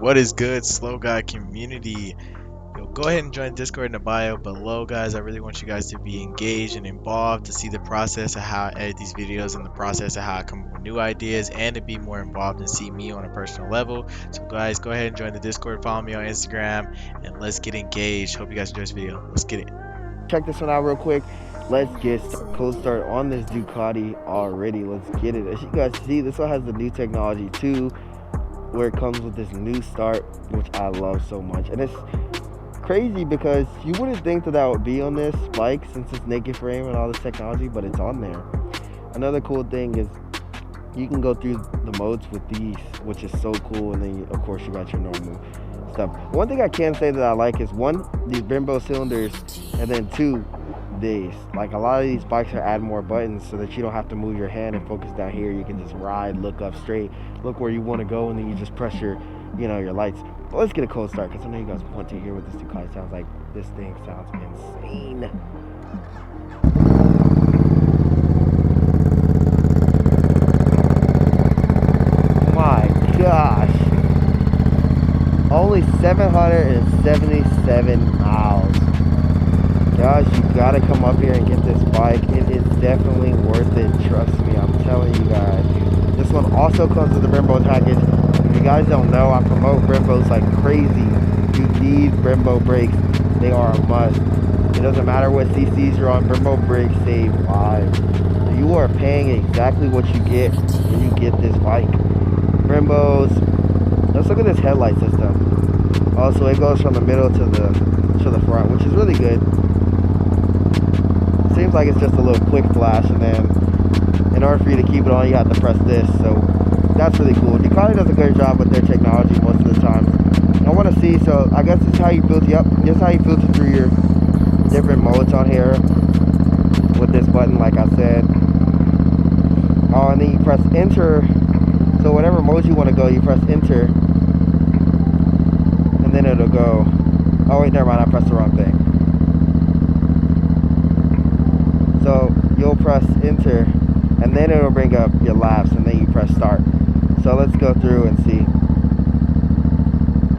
What is good, Slow Guy community? Yo, go ahead and join Discord in the bio below, guys. I really want you guys to be engaged and involved to see the process of how I edit these videos and the process of how I come up with new ideas and to be more involved and see me on a personal level. So, guys, go ahead and join the Discord, follow me on Instagram, and let's get engaged. Hope you guys enjoy this video. Let's get it. Check this one out real quick. Let's get cold start on this Ducati already. Let's get it. As you guys see, this one has the new technology too, where it comes with this new start, which I love so much. And it's crazy because you wouldn't think that would be on this bike since it's naked frame and all this technology, but it's on there. Another cool thing is you can go through the modes with these, which is so cool. And then of course you got your normal stuff. One thing I can say that I like is one, these Brembo cylinders, and then two, these. Like a lot of these bikes are adding more buttons so that you don't have to move your hand and focus down here. You can just ride, look up straight, look where you want to go, and then you just press your, your lights. But let's get a cold start because I know you guys want to hear what this Ducati sounds like. This thing sounds insane. My gosh. Only 777 miles. Guys, you gotta come up here and get this bike. It is definitely worth it. Trust me, I'm telling you guys. This one also comes with the Brembo package. If you guys don't know, I promote Brembos like crazy. You need Brembo brakes. They are a must. It doesn't matter what CCs you're on. Brembo brakes save lives. You are paying exactly what you get when you get this bike. Brembos. Let's look at this headlight system. Also, it goes from the middle to the front, which is really good. Seems like it's just a little quick flash, and then in order for you to keep it on, you have to press this. So that's really cool. Ducati does a good job with their technology most of the time. I want to see. So I guess this is how you filter. Yep, this is how you filter through your different modes on here with this button, like I said. Oh, and then you press enter. So whatever mode you want to go, you press enter, and then it'll go. Oh wait, never mind. I pressed the wrong thing. So you'll press enter, and then it'll bring up your laps, and then you press start. So let's go through and see.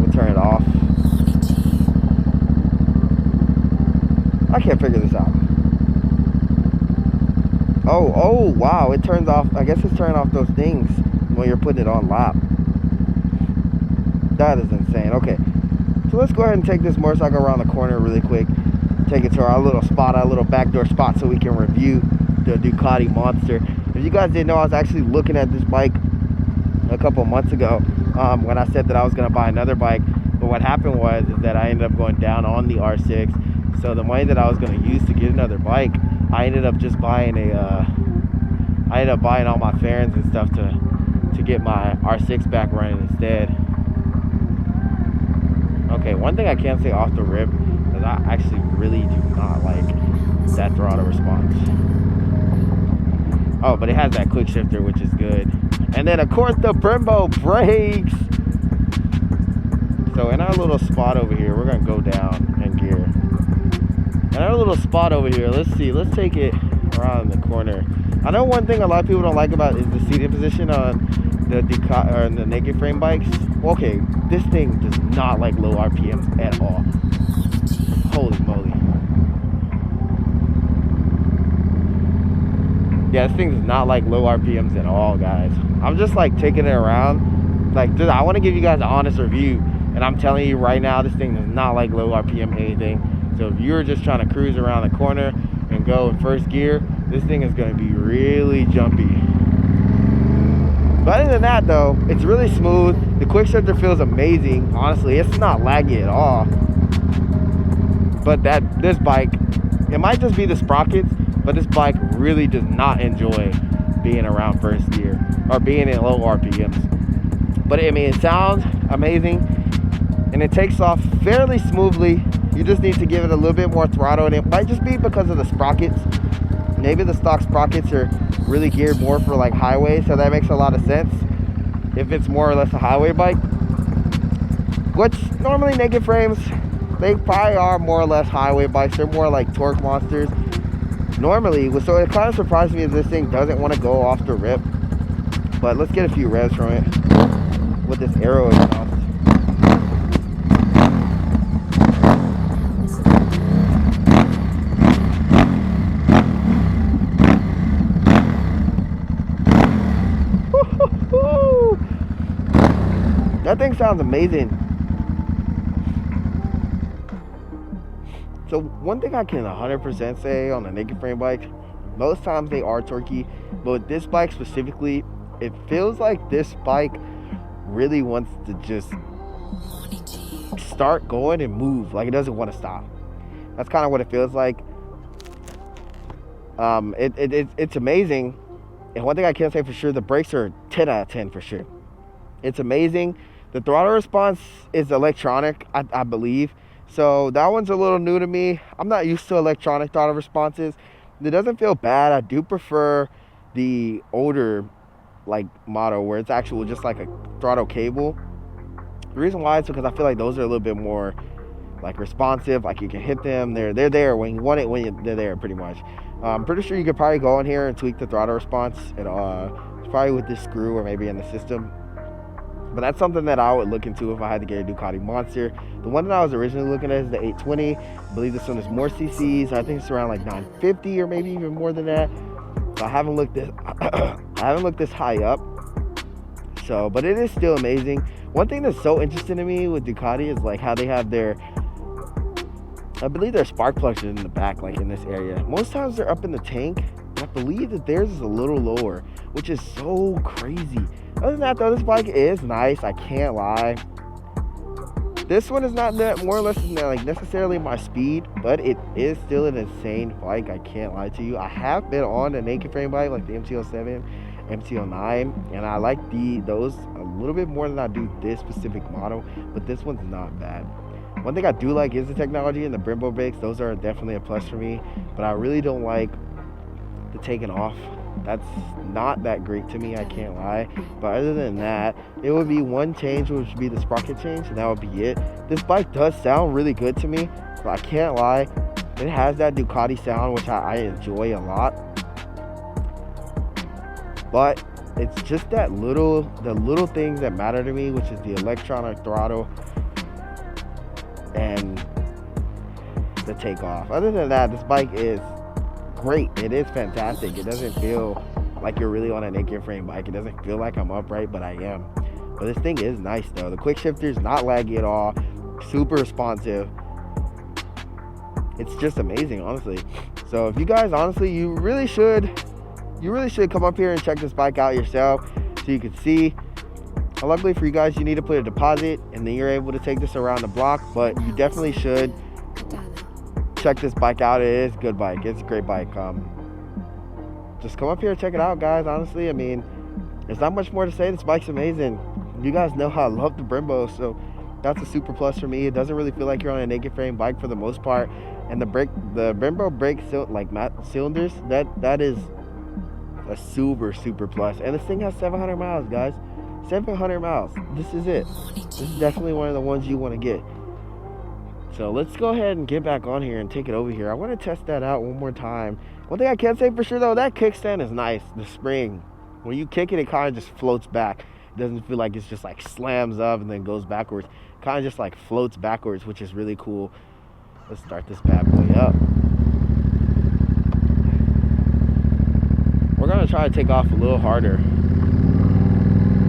We'll turn it off. I can't figure this out. Oh wow, it turns off. I guess it's turning off those things when you're putting it on lap. That is insane. Okay, so let's go ahead and take this motorcycle around the corner really quick. Take it to our little spot, our little backdoor spot, so we can review the Ducati Monster. If you guys didn't know, I was actually looking at this bike a couple months ago when I said that I was going to buy another bike. But what happened was is that I ended up going down on the R6. So the money that I was going to use to get another bike, I ended up just buying I ended up buying all my fairings and stuff to get my R6 back running instead. Okay, one thing I can say off the rip is I actually really do not like that throttle response. Oh, but it has that quick shifter, which is good. And then of course the Brembo brakes. So in our little spot over here, we're gonna go down in gear. In our little spot over here, let's see, let's take it around the corner. I know one thing a lot of people don't like about is the seating position on the Ducati or the naked frame bikes. Okay, this thing does not like low RPMs at all. Holy moly. Yeah, this thing does not like low RPMs at all, guys. I'm just like taking it around. Like, dude, I want to give you guys an honest review. And I'm telling you right now, this thing does not like low RPM anything. So if you're just trying to cruise around the corner and go in first gear, this thing is going to be really jumpy. But other than that though, it's really smooth. The quick shifter feels amazing. Honestly, it's not laggy at all. But this bike, it might just be the sprockets, but this bike really does not enjoy being around first gear or being in low RPMs. But I mean, it sounds amazing and it takes off fairly smoothly. You just need to give it a little bit more throttle, and it might just be because of the sprockets. Maybe the stock sprockets are really geared more for like highway, so that makes a lot of sense if it's more or less a highway bike. Which normally naked frames, they probably are more or less highway bikes. They're more like torque monsters normally. So it kind of surprised me if this thing doesn't want to go off the rip. But let's get a few revs from it with this aero exhaust. That thing sounds amazing. So one thing I can 100% say on the naked frame bike, most times they are torquey, but with this bike specifically, it feels like this bike really wants to just start going and move. Like it doesn't want to stop. That's kind of what it feels like. It's amazing. And one thing I can say for sure, the brakes are 10 out of 10 for sure. It's amazing. The throttle response is electronic, I believe. So that one's a little new to me. I'm not used to electronic throttle responses. It doesn't feel bad. I do prefer the older like model where it's actual just like a throttle cable. The reason why is because I feel like those are a little bit more like responsive. Like you can hit them. They're there when you want it, they're there pretty much. I'm pretty sure you could probably go in here and tweak the throttle response. It's probably with this screw or maybe in the system. But that's something that I would look into if I had to get a Ducati Monster. The one that I was originally looking at is the 820. I believe this one is more CCs. I think it's around like 950 or maybe even more than that. So I haven't looked this high up. So, but it is still amazing. One thing that's so interesting to me with Ducati is like how they have their, I believe their spark plugs are in the back, like in this area. Most times they're up in the tank. I believe that theirs is a little lower, which is so crazy. Other than that though, this bike is nice, I can't lie. This one is not that more or less like necessarily my speed, but it is still an insane bike, I can't lie to you. I have been on a naked frame bike like the MT-07, MT-09, and I like those a little bit more than I do this specific model, but this one's not bad. One thing I do like is the technology and the Brembo brakes. Those are definitely a plus for me, but I really don't like the taking off. That's not that great to me, I can't lie. But other than that, it would be one change, which would be the sprocket change, and that would be it. This bike does sound really good to me, but I can't lie. It has that Ducati sound, which I enjoy a lot. But it's just the little things that matter to me, which is the electronic throttle and the takeoff. Other than that, this bike is great. It is fantastic. It doesn't feel like you're really on a naked frame bike. It doesn't feel like I'm upright, but I am. But this thing is nice though. The quick shifter is not laggy at all. Super responsive. It's just amazing, honestly. So if you guys, honestly, you really should come up here and check this bike out yourself so you can see. Luckily for you guys, you need to put a deposit and then you're able to take this around the block, but you definitely should check this bike out. It is a good bike. It's a great bike. Just come up here and check it out, guys. Honestly, I mean, there's not much more to say. This bike's amazing. You guys know how I love the Brembo, so that's a super plus for me. It doesn't really feel like you're on a naked frame bike for the most part, and the Brembo brake cylinders, that is a super plus. And this thing has 700 miles, guys. 700 miles. This is it. This is definitely one of the ones you want to get. So let's go ahead and get back on here and take it over here. I want to test that out one more time. One thing I can say for sure though, that kickstand is nice. The spring, when you kick it, it kind of just floats back. It doesn't feel like it's just like slams up and then goes backwards. It kind of just like floats backwards, which is really cool. Let's start this bad boy up. We're gonna try to take off a little harder.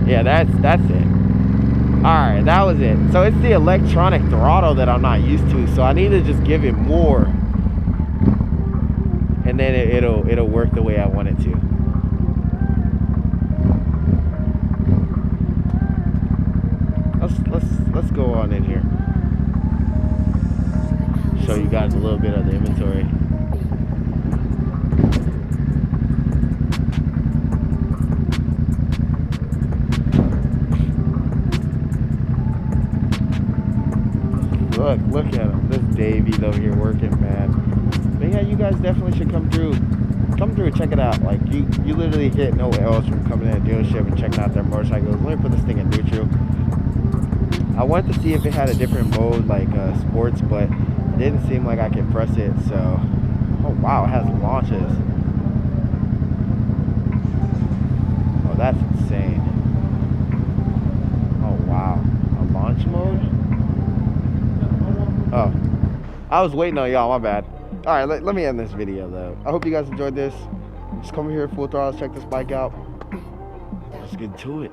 Yeah, that's it. Alright, that was it. So it's the electronic throttle that I'm not used to, so I need to just give it more, and then it'll work the way I want it to. Let's go on in here. Show you guys a little bit of the inventory. Look at him. This Davy's over here working, man. But yeah, you guys definitely should come through. Come through and check it out. Like you literally hit no L's from coming in a dealership and checking out their motorcycles. Let me put this thing in neutral. I wanted to see if it had a different mode like sports, but it didn't seem like I could press it. So, oh wow, it has launches. Oh, that's insane. Oh wow, a launch mode. Oh, I was waiting on y'all, my bad. All right, let me end this video though. I hope you guys enjoyed this. Just come here full throttle, check this bike out. Let's get to it.